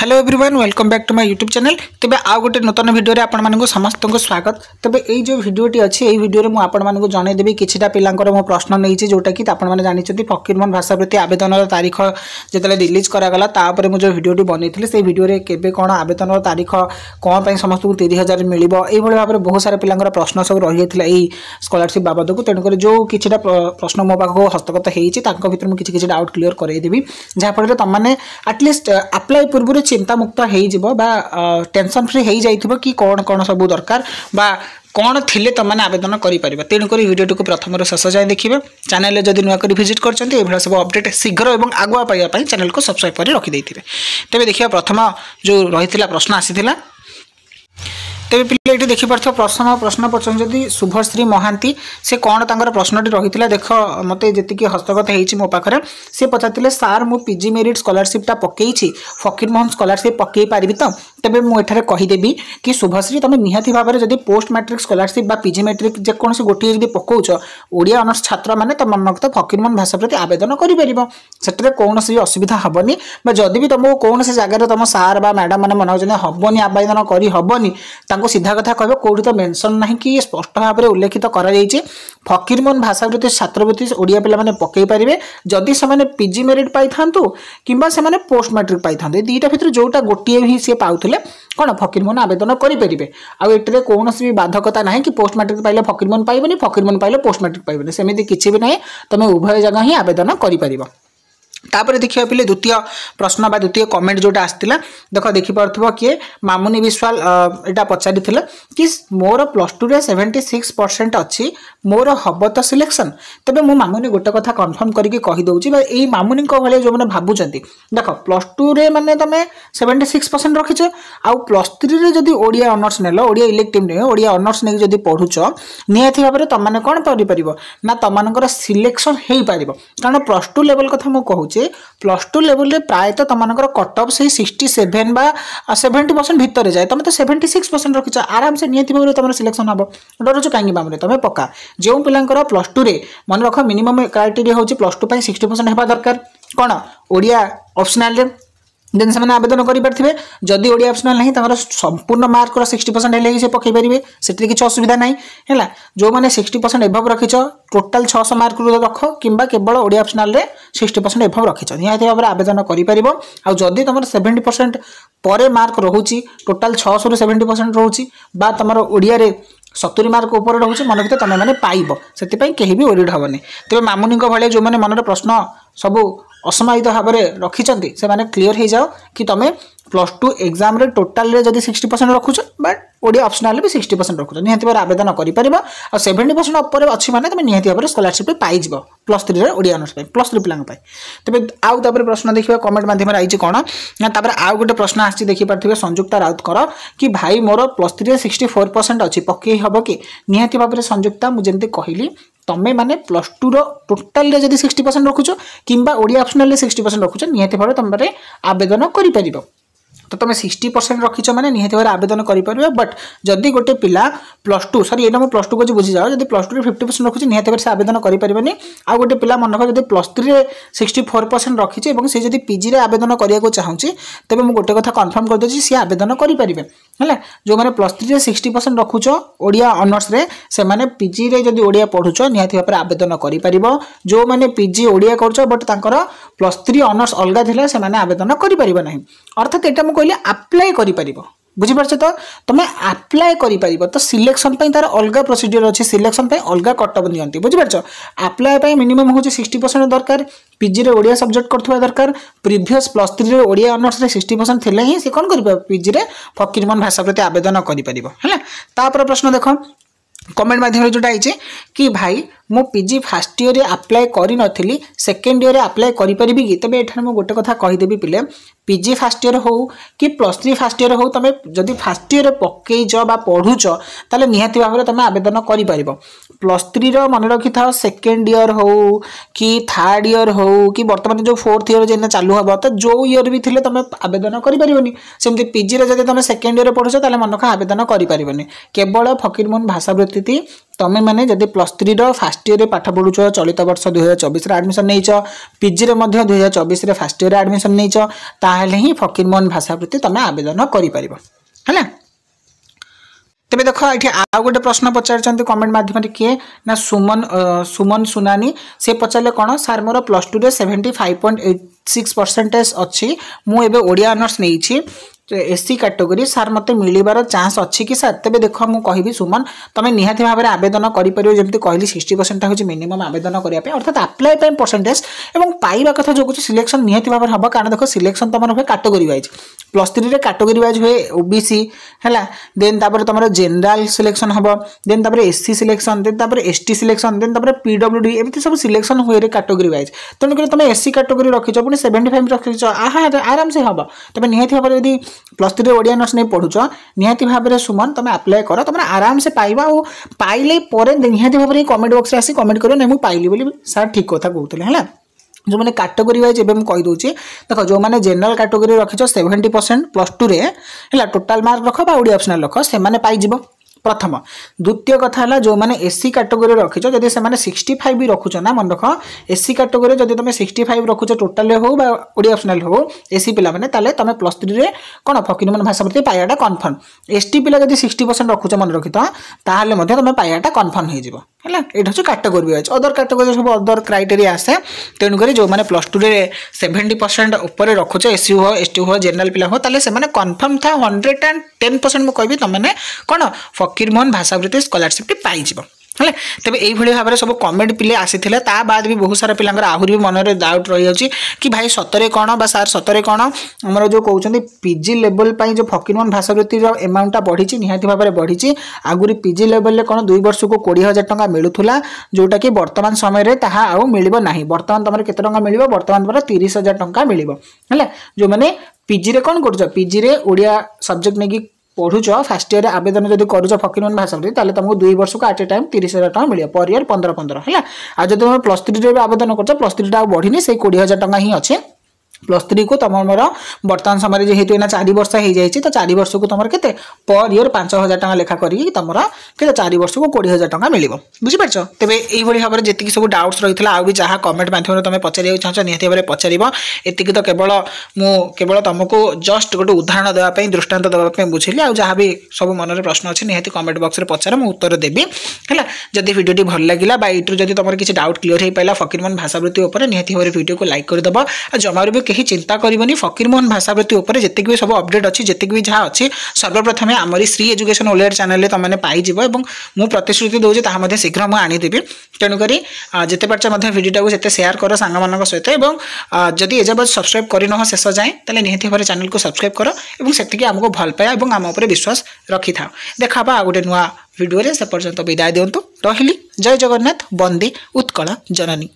Hello everyone welcome back to my YouTube channel. तेबे आ गोटे नूतन वीडियो रे आपण मानकु समस्त को स्वागत। तेबे एई जो वीडियोटी अछि एई वीडियो रे मु आपण मानकु जणाई देबी किछिटा पिलांकर मो प्रश्न नै छि जोटा कि आपण माने जानि छथि फकीरमोहन भाषावृत्ति आवेदन तारीख जेतले रिलीज करा गला तापर मु जो वीडियोटी बनैथिले सेई वीडियो रे केबे कोन आवेदन तारीख कोन पई समस्त को 30000 मिलिबो एई भली भाबरे बहुत सारा पिलांकर प्रश्न सब रहि जायथिला एई स्कॉलरशिप बाबत को तेन कर जो किछिटा प्रश्न मो पाखो हस्तगत हेइ छि तांको भितर मु किछि डाउट क्लियर करइ देबी जा फल तुम मैंने एटलिस्ट अप्लाई पूर्व चिंता मुक्त हो टेंशन फ्री हो जाइथिबो कि कौन कौन सब दरकार बा कौन थिले तुम मैंने आवेदन करें तेणुक वीडियो को प्रथम शेष जाए देखिए। चैनल जदि नुआ कर विजिट कर सब अपडेट शीघ्र और आगुआ पाइबा चैनल को सब्सक्राइब कर रखिदे। तेज देखिए प्रथम जो रही प्रश्न आसीथिला तेज पिले देखिपे प्रश्न पचार जदि शुभश्री महांती से कौन तर प्रश्नटी रही है देख मत जी हस्तगत हो मो पाखे सी पचारे सार मु पीजी मेरिट स्कॉलरशिपटा पकई फकीरमोहन स्कॉलरशिप पकई पारि तो तेज मुझे कहीदेवी कि शुभश्री तुम निहाती भाव में जब पोस्ट मैट्रिक स्कॉलरशिप बा पीजी मैट्रिक जेकोसी गोटे जब पकाउच ओडिया ऑनर्स छात्र मैंने तुम मन फकीरमोहन भाषा प्रति आवेदन कर कौन असुविधा हेनी जदि भी तुमको कौन से जगह तुम सार बा मैडम मैंने मन हेनी आवेदन करहबनी सीधा कथा कह कौटी तो मेंशन ना कि स्पष्ट भाव में उल्लेखित कर फकीरमोहन भाषावृत्ति छात्रवृत्ति ओडिया पिला माने पकई पारे जदि से पीजी मेरिट पाई था कि पोस्ट मैट्रिक पाई था दुईटा भितर जोटा गोटे ही सी पाउले कौन फकीरमोहन आवेदन करेंगे आउे कौन भी बाधकता ना कि पोस्ट मैट्रिक पाइले फकीरमोहन पाइबनी फकीरमोहन पाइले पोस्ट मैट्रिक पाइबनी सेमती किसी भी ना तुम उभय जगह ही आवेदन कर तापर देखिए पिले द्वितीय प्रश्न बा द्वितीय कमेंट जोटा आसला देख देखिपे किए मामुनी विश्वाल यहाँ पचारि कि मोर +2 रे 76% अच्छी मोर हम तो सिलेक्शन तेज मु मामुनी गोटे कथा कन्फर्म करके कहीदे यही मामुनी भाई जो मैंने भावुं देख +2 रे माने तुम 76% रखीच आउ +3 रे जदि Odia honours nail Odia elective नहीं ओडिया ऑनर्स नहीं जदि पढ़ुच निहाती भाव में तुम कौन कर ना तुम सिलेक्शन हो पार कारण +2 लेवल कथा मुझे कहूँ +2 लेवल रे प्रायतः तुम कट ऑफ से 67 बा 70% भितर जाए तुम तो 76% रखीच आराम से नियति भाव तुम सिलेक्शन हम डरुच कहीं बामरे तुम पक्का जो पिलांकर +2 रे मन रख मिनिमम क्राइटेरिया होची +2 पे 60% हेबा दरकार कौन ओडिया ऑप्शनल रे देन से आवेदन करेंगे जदि ओडिया ऑप्शनल नहीं तर संपूर्ण मार्क 60% हेल्ले से पकई पारे से किसी असुविधा ना है जो मैंने 60% एभव रखीच टोटाल 600 मार्क रख कि केवल ओडिया ऑप्शनल 60% एभव रखीच निहाती भाव में आवेदन कर जदि तुम 70% पर मार्क रोचे टोटाल 600 रू 70% रोचे तुम ओडिया 70 मार्क ऊपर रोचे मन भर तुम मैंने पाइब से कहीं भी ओरिड हेनी तेज मामुनी भाई जो मैंने मन प्रश्न सब असमाहित भाव में रखिंट से मैंने क्लीयर हो जाओ कि तुम +2 एग्जाम रे टोटाल रे जदि 60% रखुच बट ओडिया ऑप्शनल भी 60% रखुच निहाती भाव आवेदन कर 70% ऊपर अच्छी माने तुम निहाती भाव में स्कॉलरशिप पाइज +3 रे ओडिया ऑनर्स +3 पिला तेज आउ प्रश्न देखिए कमेंट माध्यम आई कौन ना आउ गोटे प्रश्न आसी देखिपे संयुक्ता राउत कर कि भाई मोर +3 रे 64% अच्छी पकई हम कि निहाती भाव में संयुक्ता मुझे कहली तमें माने +2 रो टोटाल रे जदि 60% रखुच कि ओडिया ऑप्शनल 60% रखुच निहाती भाव तुम आवेदन कर तो तुम 60% रखीच मैंने निहाती भाव आवेदन कर बट जदि गोटे पिला +2 सॉरी ये +2 को बुझी जाओ जब +2 रे 50% रखुच निहाती भाव से आवेदन करें आ गोटे पिला मन रख जब +3 रे 64% रखीचे और सी जब पीजी रे आवेदन करने चाहूँगी तेज मुझे गोटे कथा कन्फर्म करदे सी आवेदन करेंगे है जो मैंने +3 रे 60% रखुच ओडिया ऑनर्स रे से माने पीजी रे जदि ओडिया पढ़ुच निहाती भाव में आवेदन कर जो मैंने पीजी ओडिया कर बट तांकर +3 ऑनर्स अलग थिला से माने आवेदन करें ना अर्थात यहाँ मुझे कहले अप्लाई कर बुझीपार तो तुम अप्लाई कर तो सिलेक्शन तार अलग प्रोसीजर अच्छे सिलेक्शन अलग कटअप नियंती बुझीपार अप्लाई मिनिमम हूँ 60% दरकार पीजी रे ओडिया सब्जेक्ट करथुवा दरकार प्रीवियस +3 रे ओडिया ऑनर्स रे 60% थिले ही से कौन कर पीजी रे फकीरमोहन भाषा प्रति आवेदन कर प्रश्न देख कमेंट माध्यम जोटा आई कि भाई मो पीजी फर्स्ट ईयर अप्लाई करी नथिली सेकेंड ईयर अप्लाई करि परिबी कि तबे एठाने मो गोटे कथा कहि देबी पिले पीजी फर्स्ट ईयर हो कि +3 फर्स्ट ईयर हो तमे जदि फर्स्ट ईयर पकई ज बा पढुच ताले निहाती भाव में तमे आवेदन करि परिबो +3 रो मन रखि था सेकेंड ईयर हो कि थर्ड ईयर हो कि वर्तमान जो फोर्थ ईयर जेना चालू हबो त जो ईयर भी थिले तमे आवेदन करि परिबोनी सेमति पीजी रे जदि तमे सेकेंड ईयर पढुच ताले मन रखा आवेदन करि परिबोनी केवल फकीरमोहन भाषावृत्ति तमें मैंने जदि +3 फास्ट इयर पाठ पढ़ुच चलित वर्ष 2024 एडमिशन नहीं पीजी रे 2024 फास्ट इयर एडमिशन नहीं ताहले ही फकीरमोहन भाषावृत्ति तुम आवेदन कर। तेज देख ये आउ गोटे प्रश्न पचार कमेंट माध्यम किए ना सुमन सुनानी से पचारे कौन सार मोर +2 75.86% अच्छी मुझे ओडिया ऑनर्स नहीं एससी कैटेगरी सार मत मिलबार चांस अच्छी कि सार तेज देख मुझे सुमन तुम निहाती भाव में आवेदन करमती कहली 60% हूँ मिनिमम आवेदन करने अर्थात आप्लाय परसेंटेज और पाइबा कथा जो कुछ सिलेक्शन निहाती भाव में हम कारण देख सिलेक्शन तुम हुए कैटेगरी वाइज +3 कैटेगरी वाइज हुए ओबीसी है देन तुम जनरल सिलेक्शन हम then SC selection then ST selection then पीडब्ल्यूडी एमती सब सिलेक्शन हुए कैटेगरी वाइज तेणुक तुम एससी कैटेगरी रखीच पुणी 75 रखीच आराम से हम तुम निहाती भाव में +3 ओडिया ऑनर्स नहीं पढ़ुच निहाती भाव में सुमन तुम अप्लाई कर तुम आराम से पाइबा और पाइले निहाती भाव में कमेंट बॉक्स आसी कमेंट कर नहीं पाइली बोली सार ठीक कथा कहते हैं जो मैंने कैटेगरी वाइज एवं कहीदे देख जो मैंने जनरल कैटेगरी रखीच 70% +2 है टोटाल मार्क रख ओडिया ऑप्शनल रख से पाइज प्रथम द्वितीय कथा है जो मैंने एससी कैटेगरी रखीच जब से 65 भी रखुच ना मन रख एससी कैटेगरी जब तुम 65 रखुच टोटाल हो ओडिया ऑप्शनल हो एससी पिला माने ताले तुम +3 कौन फकीरमोहन भाषावृत्ति पाइबाटा कन्फर्म एसटी पिला जब 60% रखुच मन रखी ताहले तुम पाइबाटा कन्फर्म हो ये हूँ कैटेगरी वाइज अदर कैटेगरी सब अदर क्राइटेरिया आसे तेणुक जो मैंने +2 70% उपर रखुच एससी हो एसटी हो जनरल पिला हो ताले से कन्फर्म था 110% मुझे तुमने कौन फकीरमोहन भाषावृत्ति स्कॉलरशिप पाइज है तेज यही भाव में सब कमेंट पिले आसी बाद भी बहुत सारा पिलांगर आहरी भी मन में डाउट रही जाऊँगी कि भाई सतरे कौन बा सार सतरे कौन आमर जो कहते पीजी लेवल जो फकीरमोहन भाषावृत्ति एमाउंटा बढ़ी निहाती भाव में बढ़ी आगुरी पीजी लेवल कौन 2 वर्ष को 20,000 टंका मिलूला जोटा कि वर्तमान समय आउ मिल ना बर्तमान तुम केते टंका मिल बर्तमान तुम 30,000 टंका मिल है जो मैंने पीजी रे कौन कर पीजी रे ओडिया सब्जेक्ट नहीं पढ़ुच फास्ट इयर आवेदन जब करुच फकीरमोहन भाषावृत्ति ताले तुमको 2 वर्ष को एट ए टाइम 30,000 टंका मिले पर ईयर 15 है आज जब तुम +3 आवेदन कर +3 बढ़ी से 20,000 टंका ही अच्छे +3 को तुम बर्तमान समय जेहेतु 4 वर्ष हो जाए तो 4 वर्ष को तुम के पर ईयर 5,000 टंका लेखा करी तुम के 4 वर्ष को 20,000 टंका मिल बुझीपार तेज यही भाव में जी सब डाउट्स रही है आउ भी जहाँ कमेंट माध्यम तुम पचार चाहो निहाती भाव में पचार एतिक तो केवल तुमको जस्ट गोटे उदाहरण देवाई दृष्टांत देवाई बुझेली आ जहाँ भी सब मन में प्रश्न अच्छे निहाती कमेंट बॉक्स में पचार मुझे उत्तर देवी है जदि भिडियो भल लगे यूट्यूब जब तुम किसी डाउट क्लीयर हो पाला फकीरमोहन भाषावृत्ति निहाती भाव में वीडियो को लाइक करदेव जमार भी कहीं चिंता करनी फकीरमोहन भाषावृत्ति उपर जितकी भी सब अपडेट अच्छी जितकी भी जहाँ अच्छी सर्वप्रथम आमरी श्री एजुकेशन ओलियर चैनल तुमने पाइज और प्रतिश्रुति दूसरी ताहा शीघ्र मुझे आनीदेवी तेणुक जिते पार्च भिडियो जिते शेयर कर सांग सहित और जदि एजाब सब्सक्राइब करन शेष जाए तेल निहाती भाव चैनल को सब्सक्राइब कर और से आमको भल पाए और आम उपर विश्वास रखी था देखा आ गोटे नुआ भिडियो से पर्यंत विदाय दिंतु रही जय जगन्नाथ वंदे उत्कल जननी।